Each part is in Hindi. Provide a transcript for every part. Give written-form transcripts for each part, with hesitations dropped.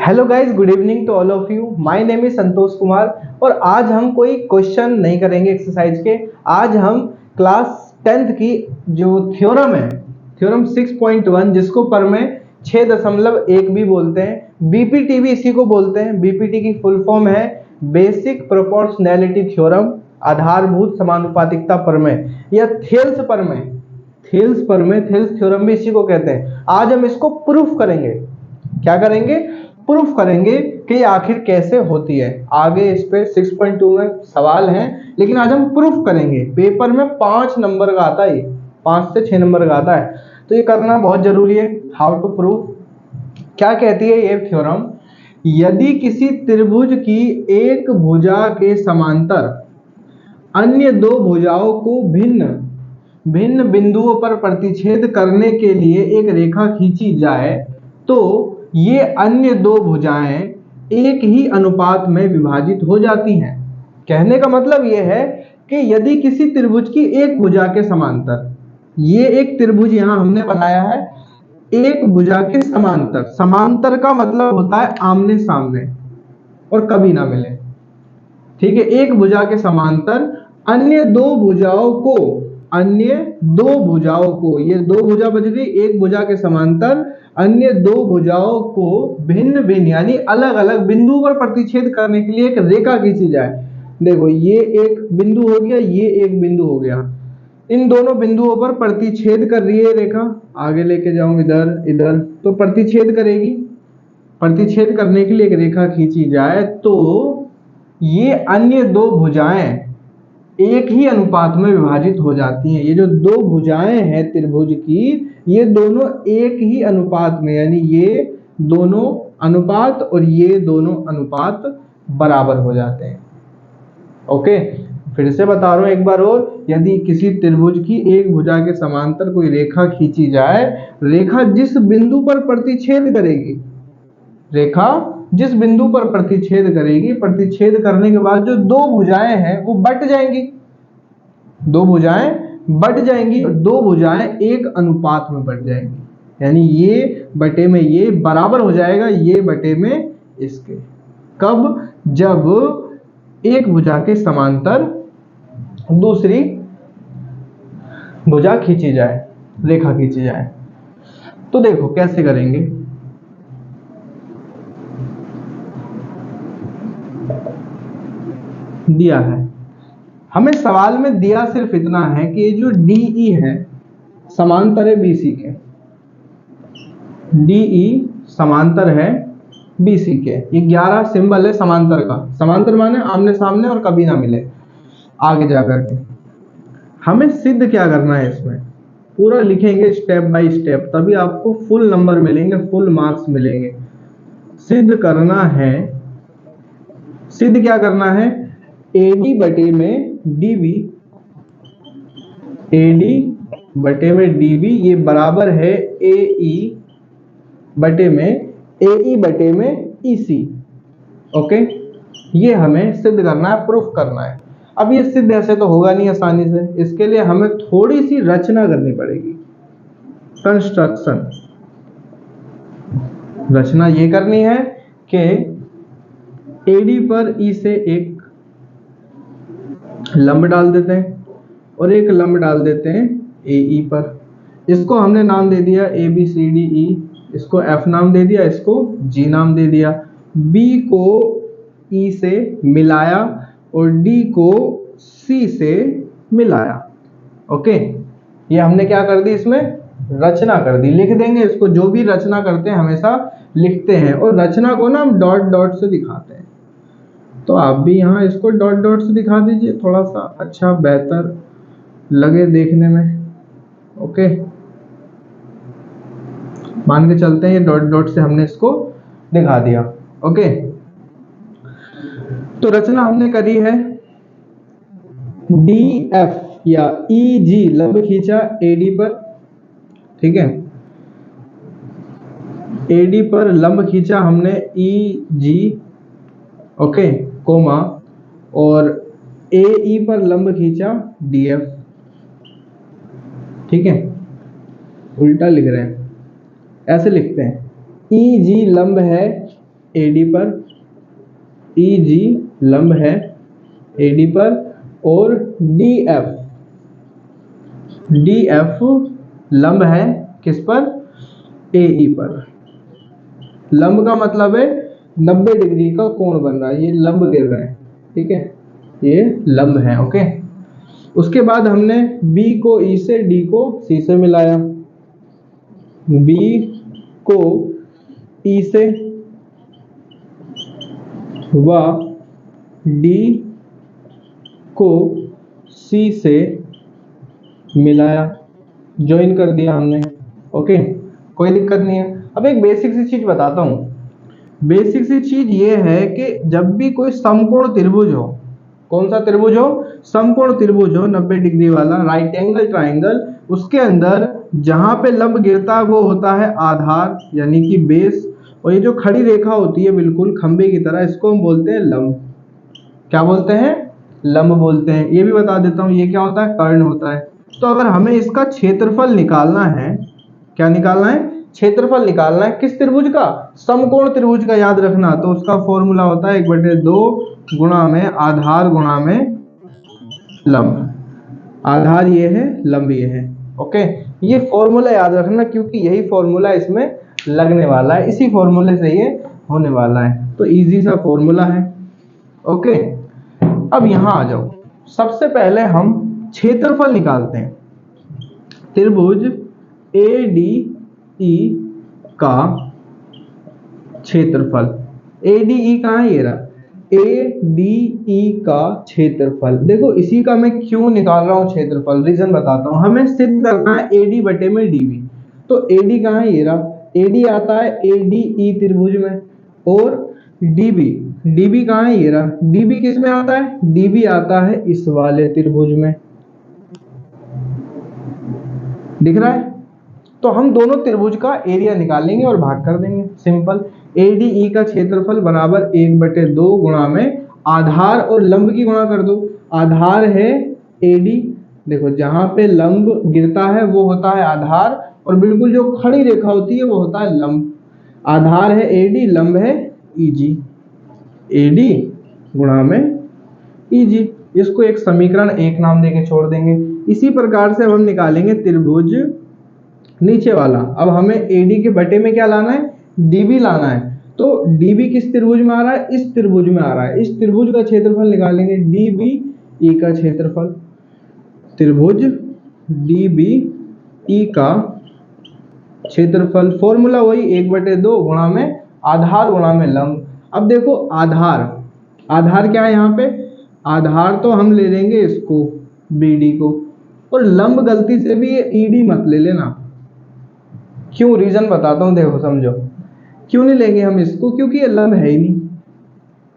Hello guys, good evening to all of you. My name is Santosh Kumar और आज हम कोई क्वेश्चन नहीं करेंगे एक्सरसाइज के। आज हम क्लास 10th की जो थ्योरम है, थ्योरम 6.1, जिसको पर में 6.1 भी बोलते हैं, बीपीटी भी इसी को बोलते हैं। बीपीटी की फुल फॉर्म है बेसिक प्रोपोर्शनैलिटी थ्योरम, आधारभूत समानुपातिकता प्रमेय या थेल्स प्रमेय। थेल्स प्रमेय, थेल्स थ्योरम भी इसी को कहते हैं। आज हम इसको प्रूफ करेंगे। क्या करेंगे? प्रूफ करेंगे कि आखिर कैसे होती है। आगे इस पे 6.2 में सवाल हैं, लेकिन आज हम प्रूफ करेंगे। पेपर में 5 नंबर का आता है, 5 से 6 नंबर का आता है, तो ये करना बहुत जरूरी है। How to proof? क्या कहती है ये थ्योरम? यदि किसी त्रिभुज की एक भुजा के समांतर अन्य दो भुजाओं को भिन्न भिन्न बिंदुओं पर प्रतिच्छेद करने के लिए एक रेखा खींची जाए, तो ये अन्य दो भुजाएं एक ही अनुपात में विभाजित हो जाती हैं। कहने का मतलब ये है कि यदि किसी त्रिभुज की एक भुजा के समांतर, ये एक त्रिभुज यहां हमने बनाया है, एक भुजा के समांतर, समांतर का मतलब होता है आमने सामने और कभी ना मिले, ठीक है। एक भुजा के समांतर अन्य दो भुजाओं को, अन्य दो भुजाओं को, ये दो भुजा बच गई, एक भुजा के समांतर अन्य दो भुजाओं को भिन्न भिन्न यानी अलग अलग बिंदु पर प्रतिच्छेद करने के लिए एक रेखा खींची जाए। देखो, ये एक बिंदु हो गया, ये एक बिंदु हो गया, इन दोनों बिंदुओं पर प्रतिच्छेद कर रही है रेखा। आगे लेके जाऊं इधर इधर, तो प्रतिच्छेद करेगी। प्रतिच्छेद करने के लिए एक रेखा खींची जाए तो ये अन्य दो भुजाएं एक ही अनुपात में विभाजित हो जाती हैं। ये जो दो भुजाएं हैं त्रिभुज की, ये दोनों एक ही अनुपात में, यानी ये दोनों अनुपात और ये दोनों अनुपात बराबर हो जाते हैं। ओके, फिर से बता रहा हूं एक बार और। यदि किसी त्रिभुज की एक भुजा के समांतर कोई रेखा खींची जाए, रेखा जिस बिंदु पर प्रतिच्छेद करेगी, रेखा जिस बिंदु पर प्रतिच्छेद करेगी, प्रतिच्छेद करने के बाद जो दो भुजाएं हैं वो बट जाएंगी, दो भुजाएं बट जाएंगी और दो भुजाएं एक अनुपात में बट जाएंगी, यानी ये बटे में ये बराबर हो जाएगा, ये बटे में इसके। कब? जब एक भुजा के समांतर दूसरी भुजा खींची जाए, रेखा खींची जाए। तो देखो कैसे करेंगे। दिया है हमें सवाल में, दिया सिर्फ इतना है कि ये जो DE है समांतर है BC के, DE समांतर है BC के। ये 11 सिंबल है समांतर का। समांतर माने आमने सामने और कभी ना मिले। आगे जाकर के हमें सिद्ध क्या करना है, इसमें पूरा लिखेंगे स्टेप बाय स्टेप, तभी आपको फुल नंबर मिलेंगे, फुल मार्क्स मिलेंगे। सिद्ध करना है, सिद्ध क्या करना है? AD बटे में DB, AD बटे में DB ये बराबर है AE बटे में AE बटे में EC। ओके, ये हमें सिद्ध करना है, प्रूफ करना है। अब ये सिद्ध ऐसे तो होगा नहीं आसानी से, इसके लिए हमें थोड़ी सी रचना करनी पड़ेगी, कंस्ट्रक्शन। रचना ये करनी है कि AD पर E से एक लंब डाल देते हैं और एक लंब डाल देते हैं AE पर। इसको हमने नाम दे दिया ABCDE, इसको F नाम दे दिया, इसको G नाम दे दिया। B को E से मिलाया और D को C से मिलाया। ओके, ये हमने क्या कर दी, इसमें रचना कर दी। लिख देंगे इसको, जो भी रचना करते हैं हमेशा लिखते हैं, और रचना को ना हम डॉट डॉट से दिखाते हैं। तो आप भी यहाँ इसको डॉट डॉट से दिखा दीजिए, थोड़ा सा अच्छा बेहतर लगे देखने में। ओके, मान के चलते हैं ये डॉट डॉट से हमने इसको दिखा दिया। ओके, तो रचना हमने करी है। DF या EG लंब खींचा AD पर, ठीक है। AD पर लंब खींचा हमने EG, ओके, कोमा, और AE पर लंब खींचा DF, ठीक है। उल्टा लिख रहे हैं, ऐसे लिखते हैं। EG लंब है AD पर, EG लंब है AD पर, और DF लंब है किस पर, AE पर। लंब का मतलब है 90 डिग्री का कोण बन रहा है, ये लंब गिर रहा है, ठीक है, ये लंब है। ओके, उसके बाद हमने B को E से, D को C से मिलाया, B को E से व D को C से मिलाया, ज्वाइन कर दिया हमने। ओके, कोई दिक्कत नहीं है। अब एक बेसिक सी चीज बताता हूँ। बेसिक सी चीज ये है कि जब भी कोई समकोण त्रिभुज हो, कौन सा त्रिभुज हो, समकोण त्रिभुज हो 90 डिग्री वाला राइट एंगल ट्राइंगल, उसके अंदर जहां पे लंब गिरता है वो होता है आधार यानी कि बेस, और ये जो खड़ी रेखा होती है बिल्कुल खंबे की तरह, इसको हम बोलते हैं लंब। क्या बोलते हैं, लंब बोलते हैं। ये भी बता देता हूँ, ये क्या होता है, कर्ण होता है। तो अगर हमें इसका क्षेत्रफल निकालना है, क्या निकालना है, क्षेत्रफल निकालना है किस त्रिभुज का, समकोण त्रिभुज का, याद रखना। तो उसका फॉर्मूला होता है 1/2 गुणा में आधार गुणा में लंब। आधार ये है, लंब ये है। ओके, ये फॉर्मूला याद रखना क्योंकि यही फॉर्मूला इसमें लगने वाला है, इसी फॉर्मूले से ये होने वाला है। तो इजी सा फॉर्मूला है। ओके, अब यहां आ जाओ। सबसे पहले हम क्षेत्रफल निकालते हैं। त्रिभुज ADE का क्षेत्रफल, ADE कहाँ है, ये रहा, ADE का क्षेत्रफल। देखो इसी का मैं क्यों निकाल रहा हूं क्षेत्रफल, रीजन बताता हूं। हमें सिद्ध करना है AD बटे में DB। तो AD कहाँ है, ये रहा, AD आता है ADE त्रिभुज में, और DB कहाँ है, ये रहा, DB किस में आता है, DB आता है इस वाले त्रिभुज में, दिख रहा है। तो हम दोनों त्रिभुज का एरिया निकालेंगे और भाग कर देंगे, सिंपल। ADE का क्षेत्रफल बराबर 1/2 गुणा में आधार और लंब की गुणा कर दो। आधार है AD, देखो जहां पे लंब गिरता है वो होता है आधार, और बिल्कुल जो खड़ी रेखा होती है वो होता है लंब। आधार है AD, लंब है EG, AD गुणा में EG। इसको एक समीकरण 1 नाम देके छोड़ देंगे। इसी प्रकार से अब हम निकालेंगे त्रिभुज नीचे वाला। अब हमें AD के बटे में क्या लाना है, DB लाना है। तो DB किस त्रिभुज में आ रहा है, इस त्रिभुज में आ रहा है। इस त्रिभुज का क्षेत्रफल निकालेंगे, DBE का क्षेत्रफल। त्रिभुज DBE का क्षेत्रफल, फॉर्मूला वही 1/2 गुणा में आधार गुणा में लंब। अब देखो आधार क्या है यहाँ पे, आधार तो हम ले लेंगे इसको BD को, और लंब गलती से भी ये ED मत ले लेना। क्यों, रीजन बताता हूं, देखो समझो। क्यों नहीं लेंगे हम इसको, क्योंकि ये लंब है ही नहीं।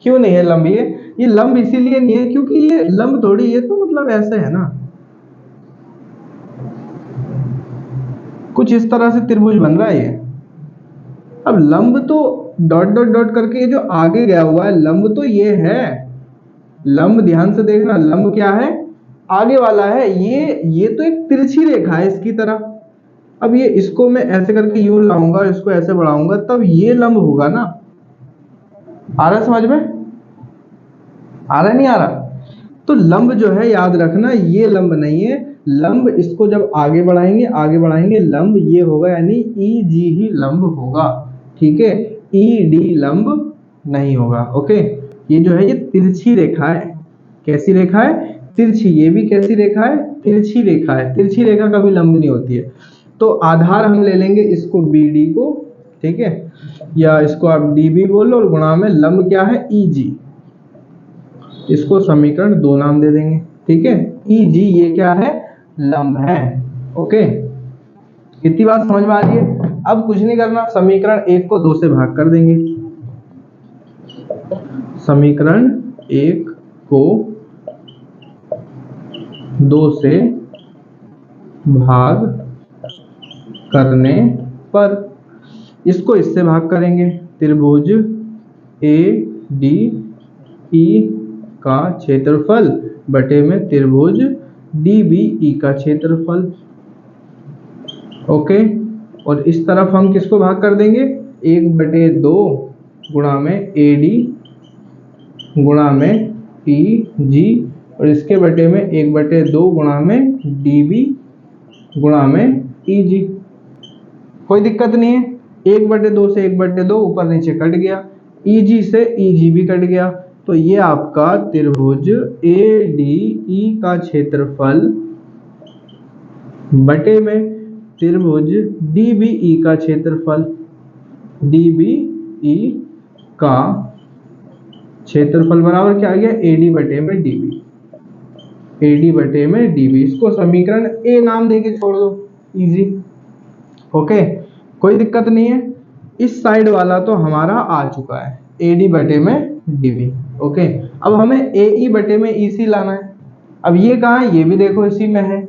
क्यों नहीं है लंब, ये लंब इसीलिए नहीं है क्योंकि ये लंब थोड़ी, ये तो मतलब ऐसे है ना, कुछ इस तरह से त्रिभुज बन रहा है ये। अब लंब तो डॉट डॉट डॉट करके ये जो आगे गया हुआ है लंब तो ये है, लंब ध्यान से देखना, लंब क्या है, आगे वाला है। ये तो एक तिरछी रेखा है इसकी तरह। अब ये इसको मैं ऐसे करके यूं लाऊंगा, इसको ऐसे बढ़ाऊंगा, तब ये लंब होगा ना। आ रहा समझ में, आ रहा नहीं आ रहा। तो लंब जो है याद रखना, ये लंब नहीं है। लंब इसको जब आगे बढ़ाएंगे लंब ये होगा, यानी EG ही लंब होगा, ठीक है, ED लंब नहीं होगा। ओके, ये जो है ये तिरछी रेखा है। कैसी रेखा है, तिरछी। ये भी कैसी रेखा है, तिरछी रेखा है। तिरछी रेखा कभी लंब नहीं होती है। तो आधार हम ले लेंगे इसको BD को, ठीक है, या इसको आप DB बोलो, और गुणा में लंब क्या है, EG। इसको समीकरण 2 नाम दे देंगे, ठीक है। EG ये क्या है, लंब है। ओके, इतनी बात समझ में आ रही है। अब कुछ नहीं करना, समीकरण 1 को 2 से भाग कर देंगे। समीकरण 1 को 2 से भाग करने पर इसको इससे भाग करेंगे। त्रिभुज ADE का क्षेत्रफल बटे में त्रिभुज DBE का क्षेत्रफल। ओके, और इस तरफ हम किसको भाग कर देंगे, 1/2 गुणा में AD गुणा में EG और इसके बटे में 1/2 गुणा में DB गुणा में EG। कोई दिक्कत नहीं है, 1/2 से 1/2 ऊपर नीचे कट गया, EG से EG भी कट गया। तो ये आपका त्रिभुज ADE का क्षेत्रफल बटे में त्रिभुज DBE का क्षेत्रफल, DBE का क्षेत्रफल बराबर क्या आ गया, AD बटे में DB, AD बटे में DB। इसको समीकरण A नाम देके छोड़ दो, इजी। ओके, कोई दिक्कत नहीं है। इस साइड वाला तो हमारा आ चुका है, AD बटे में DB। ओके, अब हमें AE बटे में EC लाना है। अब ये कहाँ है, ये भी देखो इसी में है,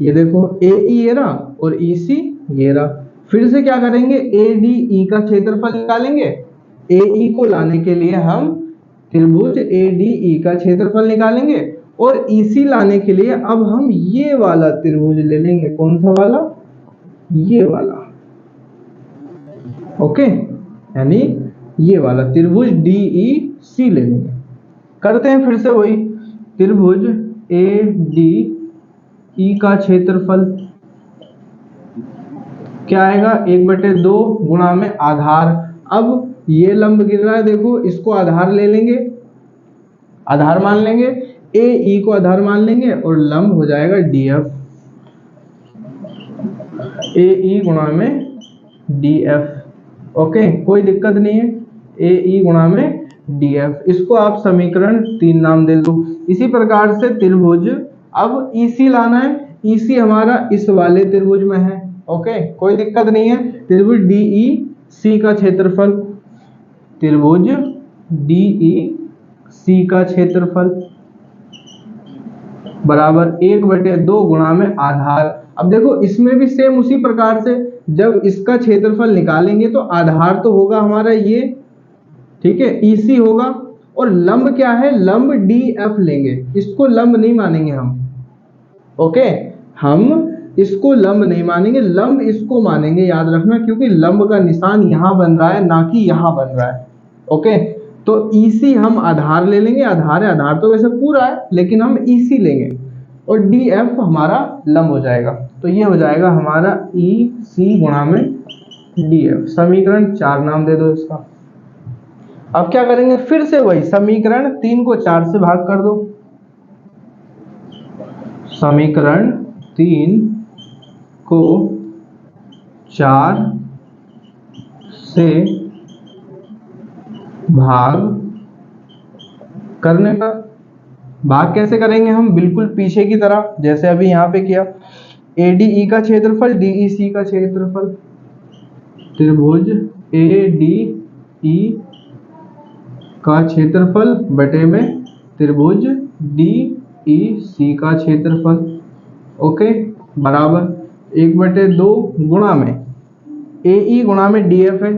ये देखो AE ये रहा और EC ये रहा। फिर से क्या करेंगे, ADE का क्षेत्रफल निकालेंगे। AE को लाने के लिए हम त्रिभुज ADE का क्षेत्रफल निकालेंगे और EC लाने के लिए अब हम ये वाला त्रिभुज ले लेंगे। कौन सा वाला, ये वाला। ओके, यानी ये वाला त्रिभुज DEC ले लेंगे। करते हैं फिर से वही, त्रिभुज ADE का क्षेत्रफल क्या आएगा, 1/2 गुणा में आधार। अब ये लंब गिर रहा है, देखो इसको आधार ले लेंगे, आधार मान लेंगे, AE को आधार मान लेंगे और लंब हो जाएगा DF, AE गुणा में DF। ओके, कोई दिक्कत नहीं है, AE गुणा में DF। इसको आप समीकरण 3 नाम दे दो। इसी प्रकार से त्रिभुज, अब EC लाना है, EC हमारा इस वाले त्रिभुज में है। ओके, कोई दिक्कत नहीं है। त्रिभुज DEC का क्षेत्रफल, त्रिभुज DEC का क्षेत्रफल बराबर 1/2 गुणा में आधार। अब देखो इसमें भी सेम उसी प्रकार से, जब इसका क्षेत्रफल निकालेंगे तो आधार तो होगा हमारा ये, ठीक है, EC होगा और लंब क्या है, लंब DF लेंगे। इसको लंब नहीं मानेंगे हम, ओके, हम इसको लंब नहीं मानेंगे, लंब इसको मानेंगे, याद रखना, क्योंकि लंब का निशान यहां बन रहा है ना कि यहां बन रहा है। ओके, तो EC हम आधार ले लेंगे, आधार है, आधार तो वैसे पूरा है लेकिन हम EC लेंगे और DF हमारा लंब हो जाएगा। तो ये हो जाएगा हमारा EC गुणा में DF। समीकरण 4 नाम दे दो इसका। अब क्या करेंगे, फिर से वही समीकरण 3 को 4 से भाग कर दो। समीकरण 3 को 4 से भाग करने का, भाग कैसे करेंगे हम, बिल्कुल पीछे की तरह जैसे अभी यहाँ पे किया। ADE का क्षेत्रफल, DEC का क्षेत्रफल, त्रिभुज ADE का क्षेत्रफल बटे में त्रिभुज DEC का क्षेत्रफल। ओके, बराबर 1/2 गुणा में AE गुणा में DF है,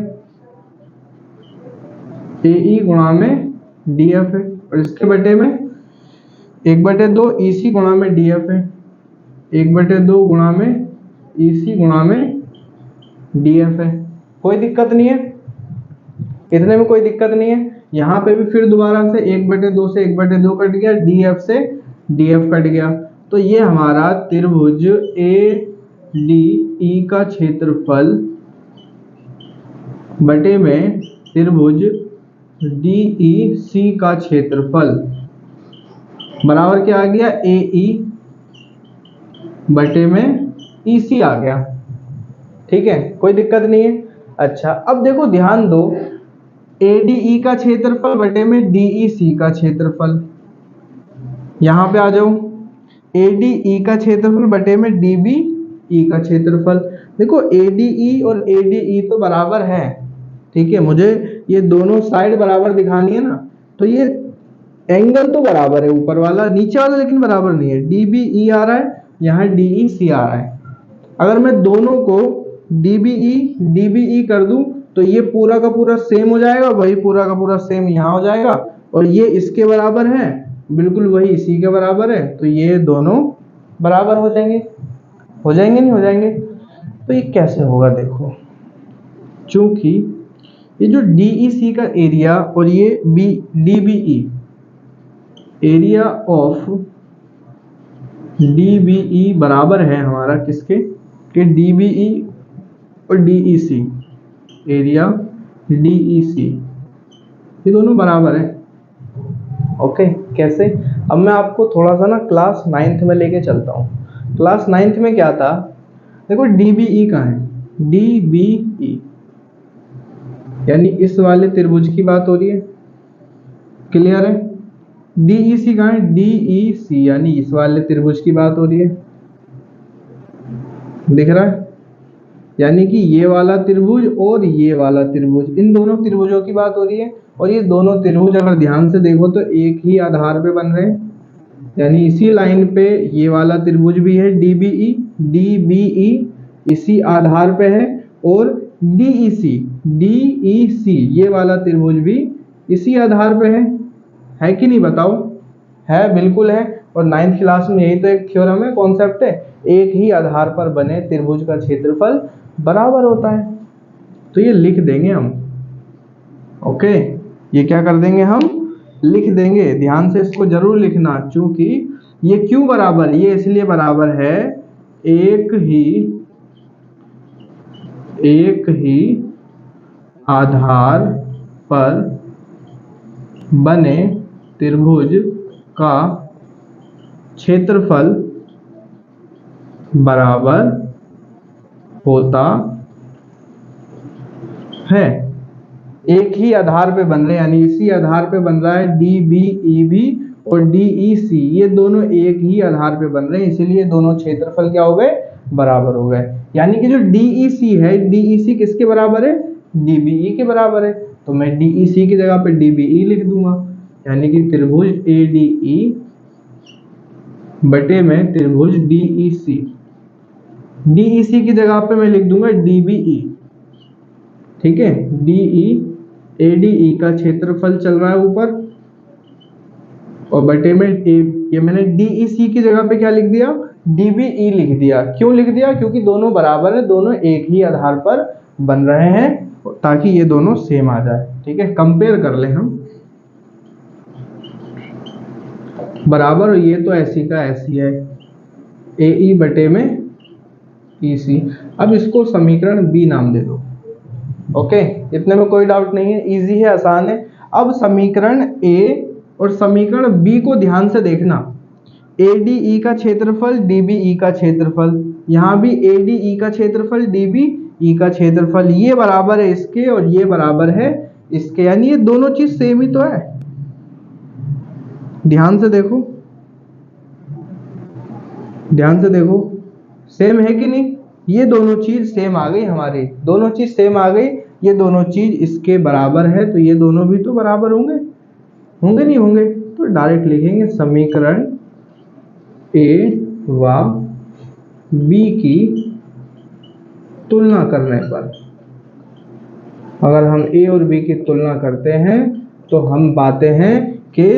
AE गुणा में DF है और इसके बटे में 1/2 EC गुणा में DF है, 1/2 गुणा में EC गुणा में DF है। कोई दिक्कत नहीं है, इतने में कोई दिक्कत नहीं है। यहाँ पे भी फिर दोबारा से 1/2 से 1/2 कट गया, DF से DF कट गया। तो ये हमारा त्रिभुज ADE का क्षेत्रफल बटे में त्रिभुज DEC का क्षेत्रफल बराबर क्या आ गया, AE बटे में EC आ गया। ठीक है, कोई दिक्कत नहीं है। अच्छा, अब देखो ध्यान दो, ADE का क्षेत्रफल बटे में DEC का क्षेत्रफल, यहां पे आ जाओ, ADE का क्षेत्रफल बटे में DBE का क्षेत्रफल। देखो ADE और ADE तो बराबर है, ठीक है, मुझे ये दोनों साइड बराबर दिखानी है ना, तो ये एंगल तो बराबर है ऊपर वाला, नीचे वाला लेकिन बराबर नहीं है। DBE आ रहा है, यहाँ DEC आ रहा है। अगर मैं दोनों को DBE कर दूं तो ये पूरा का पूरा सेम हो जाएगा, वही पूरा का पूरा सेम यहाँ हो जाएगा और ये इसके बराबर है, बिल्कुल वही इसी के बराबर है, तो ये दोनों बराबर हो जाएंगे। हो जाएंगे नहीं हो जाएंगे? तो ये कैसे होगा, देखो, चूंकि ये जो DEC का एरिया और ये DBE, एरिया ऑफ DBE बराबर है हमारा किसके, कि DBE और DEC, एरिया DEC ये दोनों बराबर है। ओके, कैसे? अब मैं आपको थोड़ा सा ना क्लास 9th में लेके चलता हूँ। क्लास 9th में क्या था, देखो DBE कहाँ है, DBE यानी इस वाले त्रिभुज की बात हो रही है, क्लियर है। DEC कहाँ है, DEC यानी इस वाले त्रिभुज की बात हो रही है, दिख रहा है, यानी कि ये वाला त्रिभुज और ये वाला त्रिभुज, इन दोनों त्रिभुजों की बात हो रही है। और ये दोनों त्रिभुज अगर ध्यान से देखो तो एक ही आधार पे बन रहे हैं, यानी इसी लाइन पे ये वाला त्रिभुज भी है DBE इसी आधार पे है, और DEC ये वाला त्रिभुज भी इसी आधार पे है कि नहीं बताओ? है, बिल्कुल है। और 9th क्लास में यही तो एक थ्योरम है, कॉन्सेप्ट है, एक ही आधार पर बने त्रिभुज का क्षेत्रफल बराबर होता है। तो ये लिख देंगे हम, ओके, ये क्या कर देंगे, हम लिख देंगे। ध्यान से इसको जरूर लिखना, क्योंकि ये क्यों बराबर, ये इसलिए बराबर है, एक ही आधार पर बने त्रिभुज का क्षेत्रफल बराबर होता है। एक ही आधार पे बन रहे, यानी इसी आधार पे बन रहा है DBE और DEC, ये दोनों एक ही आधार पे बन रहे हैं, इसीलिए दोनों क्षेत्रफल क्या हो गए, बराबर हो गए। यानी कि जो DEC है, DEC किसके बराबर है, DBE के बराबर है। तो मैं DEC की जगह पे DBE लिख दूंगा, यानी कि त्रिभुज ADE बटे में त्रिभुज DEC। DEC की जगह पे मैं लिख दूंगा DBE, ठीक है। ADE का क्षेत्रफल चल रहा है ऊपर, और बटे में ये मैंने DEC की जगह पे क्या लिख दिया, DBE लिख दिया। क्यों लिख दिया, क्योंकि दोनों बराबर है, दोनों एक ही आधार पर बन रहे हैं, ताकि ये दोनों सेम आ जाए, ठीक है। कंपेयर कर ले हम, बराबर, और ये तो ऐसी का ऐसी है, AE बटे में EC। अब इसको समीकरण B नाम दे दो, ओके, इतने में कोई डाउट नहीं है, इजी है, आसान है। अब समीकरण A और समीकरण B को ध्यान से देखना, ADE का क्षेत्रफल, DBE का क्षेत्रफल, यहाँ भी ADE का क्षेत्रफल, DBE का क्षेत्रफल, ये बराबर है इसके और ये बराबर है इसके, यानी ये दोनों चीज सेम ही तो है। ध्यान से देखो, ध्यान से देखो, सेम है कि नहीं, ये दोनों चीज सेम आ गई हमारी, दोनों चीज सेम आ गई, ये दोनों चीज इसके बराबर है, तो ये दोनों भी तो बराबर होंगे, होंगे नहीं होंगे? तो डायरेक्ट लिखेंगे समीकरण A व B की तुलना करने पर, अगर हम A और B की तुलना करते हैं तो हम पाते हैं कि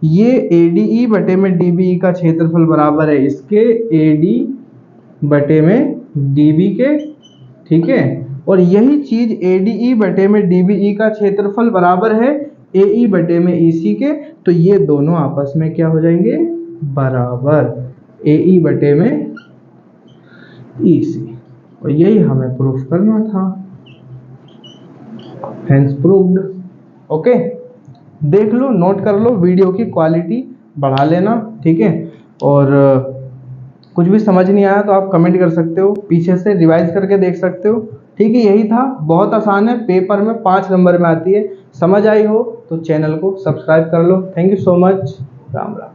ये ADE बटे में DBE का क्षेत्रफल बराबर है इसके AD बटे में DB के, ठीक है। और यही चीज ADE बटे में DBE का क्षेत्रफल बराबर है AE बटे में EC के, तो ये दोनों आपस में क्या हो जाएंगे, बराबर, AE बटे में EC। और यही हमें प्रूफ करना था, हेंस प्रूव्ड। ओके, देख लो, नोट कर लो, वीडियो की क्वालिटी बढ़ा लेना, ठीक है। और कुछ भी समझ नहीं आया तो आप कमेंट कर सकते हो, पीछे से रिवाइज करके देख सकते हो, ठीक है। यही था, बहुत आसान है, पेपर में 5 नंबर में आती है। समझ आई हो तो चैनल को सब्सक्राइब कर लो। Thank you so much, Ram Ram.